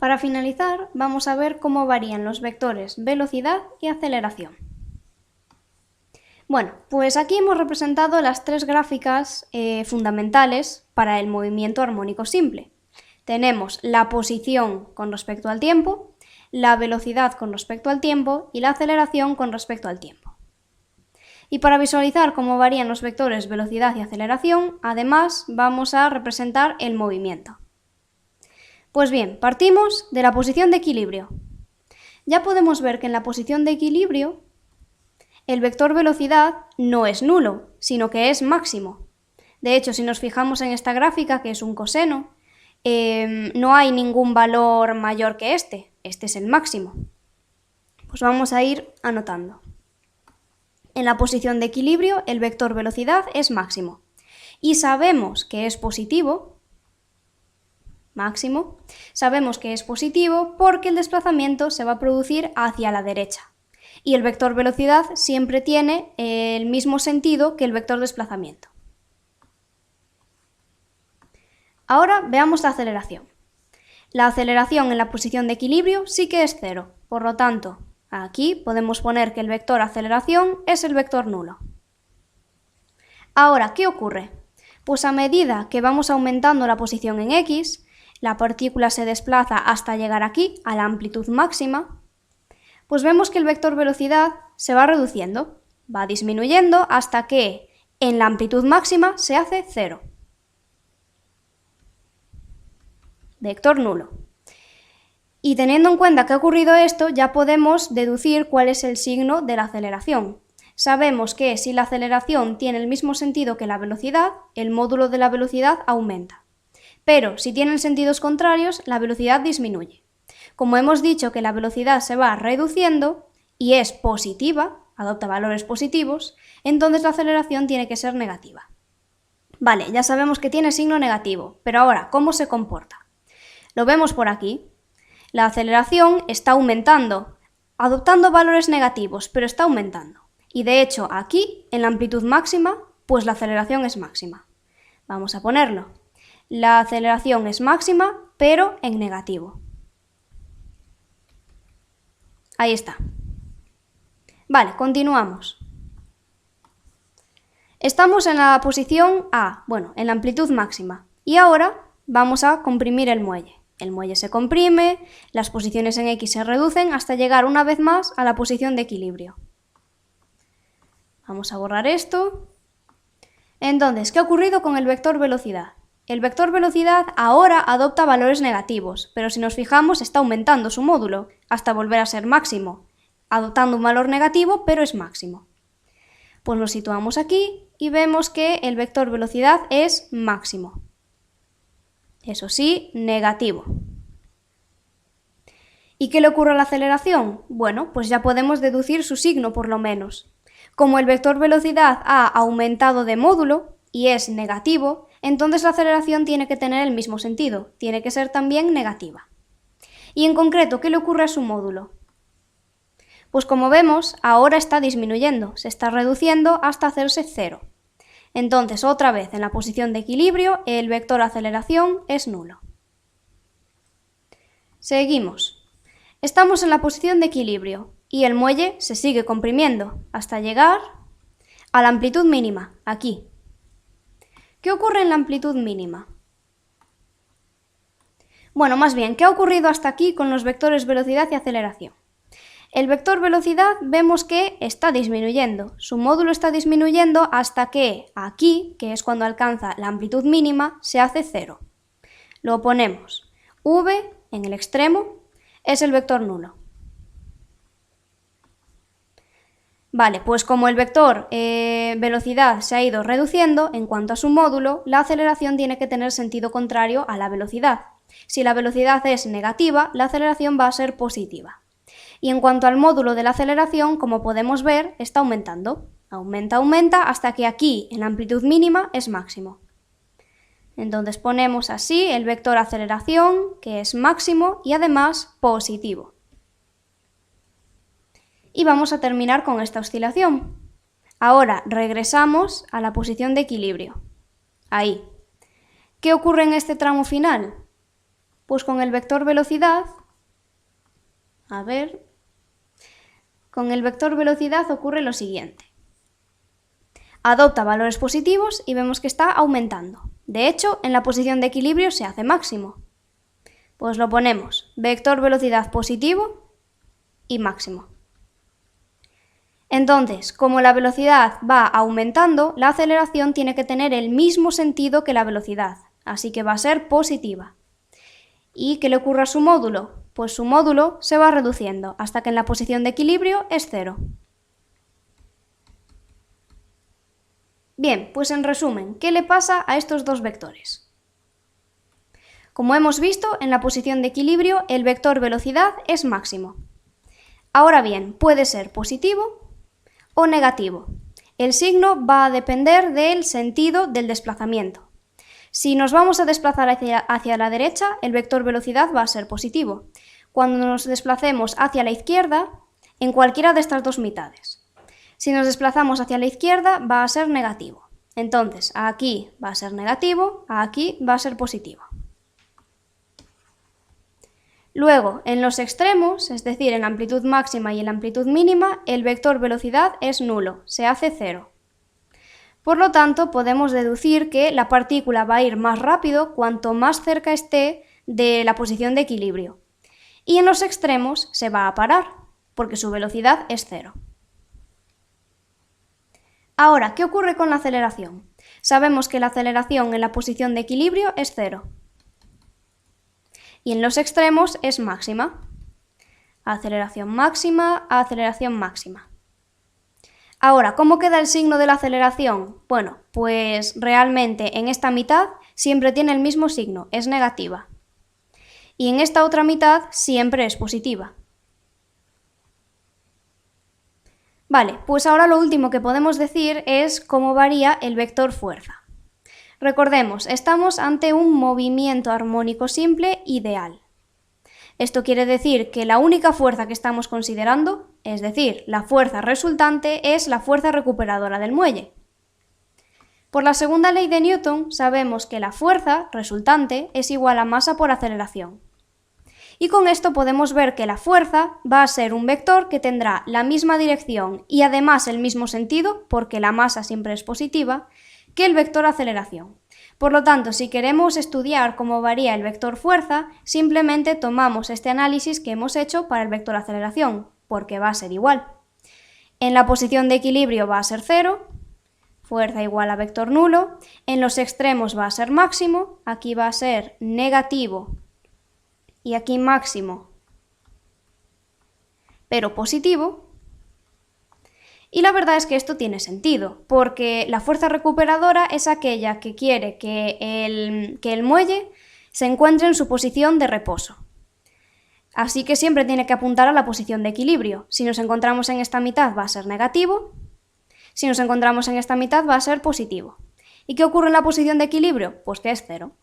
Para finalizar, vamos a ver cómo varían los vectores velocidad y aceleración. Bueno, pues aquí hemos representado las tres gráficas fundamentales para el movimiento armónico simple. Tenemos la posición con respecto al tiempo, la velocidad con respecto al tiempo y la aceleración con respecto al tiempo. Y para visualizar cómo varían los vectores velocidad y aceleración, además vamos a representar el movimiento. Pues bien, partimos de la posición de equilibrio. Ya podemos ver que en la posición de equilibrio el vector velocidad no es nulo, sino que es máximo. De hecho, si nos fijamos en esta gráfica, que es un coseno, no hay ningún valor mayor que este es el máximo. Pues vamos a ir anotando. En la posición de equilibrio el vector velocidad es máximo. Y sabemos que es positivo, máximo, sabemos que es positivo porque el desplazamiento se va a producir hacia la derecha. Y el vector velocidad siempre tiene el mismo sentido que el vector desplazamiento. Ahora veamos la aceleración. La aceleración en la posición de equilibrio sí que es cero, por lo tanto, aquí podemos poner que el vector aceleración es el vector nulo. Ahora, ¿qué ocurre? Pues a medida que vamos aumentando la posición en X, la partícula se desplaza hasta llegar aquí, a la amplitud máxima, pues vemos que el vector velocidad se va reduciendo, va disminuyendo hasta que en la amplitud máxima se hace cero. Vector nulo. Y teniendo en cuenta que ha ocurrido esto, ya podemos deducir cuál es el signo de la aceleración. Sabemos que si la aceleración tiene el mismo sentido que la velocidad, el módulo de la velocidad aumenta. Pero si tienen sentidos contrarios, la velocidad disminuye. Como hemos dicho que la velocidad se va reduciendo y es positiva, adopta valores positivos, entonces la aceleración tiene que ser negativa. Vale, ya sabemos que tiene signo negativo, pero ahora, ¿cómo se comporta? Lo vemos por aquí. La aceleración está aumentando, adoptando valores negativos, pero está aumentando. Y de hecho, aquí, en la amplitud máxima, pues la aceleración es máxima. Vamos a ponerlo. La aceleración es máxima, pero en negativo. Ahí está. Vale, continuamos. Estamos en la posición A, en la amplitud máxima. Y ahora vamos a comprimir el muelle. El muelle se comprime, las posiciones en X se reducen hasta llegar una vez más a la posición de equilibrio. Vamos a borrar esto. Entonces, ¿qué ha ocurrido con el vector velocidad? El vector velocidad ahora adopta valores negativos, pero si nos fijamos está aumentando su módulo hasta volver a ser máximo, adoptando un valor negativo, pero es máximo. Pues nos situamos aquí y vemos que el vector velocidad es máximo. Eso sí, negativo. ¿Y qué le ocurre a la aceleración? Bueno, pues ya podemos deducir su signo por lo menos. Como el vector velocidad ha aumentado de módulo y es negativo, entonces la aceleración tiene que tener el mismo sentido, tiene que ser también negativa. Y en concreto, ¿qué le ocurre a su módulo? Pues como vemos, ahora está disminuyendo, se está reduciendo hasta hacerse cero. Entonces, otra vez, en la posición de equilibrio, el vector aceleración es nulo. Seguimos. Estamos en la posición de equilibrio y el muelle se sigue comprimiendo hasta llegar a la amplitud mínima, aquí. ¿Qué ocurre en la amplitud mínima? Bueno, más bien, ¿qué ha ocurrido hasta aquí con los vectores velocidad y aceleración? El vector velocidad vemos que está disminuyendo, su módulo está disminuyendo hasta que aquí, que es cuando alcanza la amplitud mínima, se hace cero. Lo ponemos. V en el extremo es el vector nulo. Vale, pues como el vector velocidad se ha ido reduciendo, en cuanto a su módulo, la aceleración tiene que tener sentido contrario a la velocidad. Si la velocidad es negativa, la aceleración va a ser positiva. Y en cuanto al módulo de la aceleración, como podemos ver, está aumentando. Aumenta hasta que aquí, en la amplitud mínima, es máximo. Entonces ponemos así el vector aceleración, que es máximo y además positivo. Y vamos a terminar con esta oscilación. Ahora regresamos a la posición de equilibrio. Ahí. ¿Qué ocurre en este tramo final? Pues con el vector velocidad, con el vector velocidad ocurre lo siguiente. Adopta valores positivos y vemos que está aumentando. De hecho, en la posición de equilibrio se hace máximo. Pues lo ponemos, vector velocidad positivo y máximo. Entonces, como la velocidad va aumentando, la aceleración tiene que tener el mismo sentido que la velocidad, así que va a ser positiva. ¿Y qué le ocurre a su módulo? Pues su módulo se va reduciendo hasta que en la posición de equilibrio es 0. Bien, pues en resumen, ¿qué le pasa a estos dos vectores? Como hemos visto, en la posición de equilibrio el vector velocidad es máximo. Ahora bien, puede ser positivo o negativo. El signo va a depender del sentido del desplazamiento. Si nos vamos a desplazar hacia la derecha, el vector velocidad va a ser positivo. Cuando nos desplacemos hacia la izquierda, en cualquiera de estas dos mitades. Si nos desplazamos hacia la izquierda, va a ser negativo. Entonces, aquí va a ser negativo, aquí va a ser positivo. Luego, en los extremos, es decir, en la amplitud máxima y en la amplitud mínima, el vector velocidad es nulo, se hace 0. Por lo tanto, podemos deducir que la partícula va a ir más rápido cuanto más cerca esté de la posición de equilibrio. Y en los extremos se va a parar, porque su velocidad es 0. Ahora, ¿qué ocurre con la aceleración? Sabemos que la aceleración en la posición de equilibrio es 0. Y en los extremos es máxima. Aceleración máxima, aceleración máxima. Ahora, ¿cómo queda el signo de la aceleración? Bueno, pues realmente en esta mitad siempre tiene el mismo signo, es negativa. Y en esta otra mitad siempre es positiva. Vale, pues ahora lo último que podemos decir es cómo varía el vector fuerza. Recordemos, estamos ante un movimiento armónico simple ideal. Esto quiere decir que la única fuerza que estamos considerando, es decir, la fuerza resultante, es la fuerza recuperadora del muelle. Por la segunda ley de Newton sabemos que la fuerza resultante es igual a masa por aceleración. Y con esto podemos ver que la fuerza va a ser un vector que tendrá la misma dirección y además el mismo sentido, porque la masa siempre es positiva, que el vector aceleración. Por lo tanto, si queremos estudiar cómo varía el vector fuerza, simplemente tomamos este análisis que hemos hecho para el vector aceleración, porque va a ser igual. En la posición de equilibrio va a ser 0, fuerza igual a vector nulo, en los extremos va a ser máximo, aquí va a ser negativo y aquí máximo, pero positivo. Y la verdad es que esto tiene sentido, porque la fuerza recuperadora es aquella que quiere que el muelle se encuentre en su posición de reposo. Así que siempre tiene que apuntar a la posición de equilibrio. Si nos encontramos en esta mitad va a ser negativo, si nos encontramos en esta mitad va a ser positivo. ¿Y qué ocurre en la posición de equilibrio? Pues que es 0.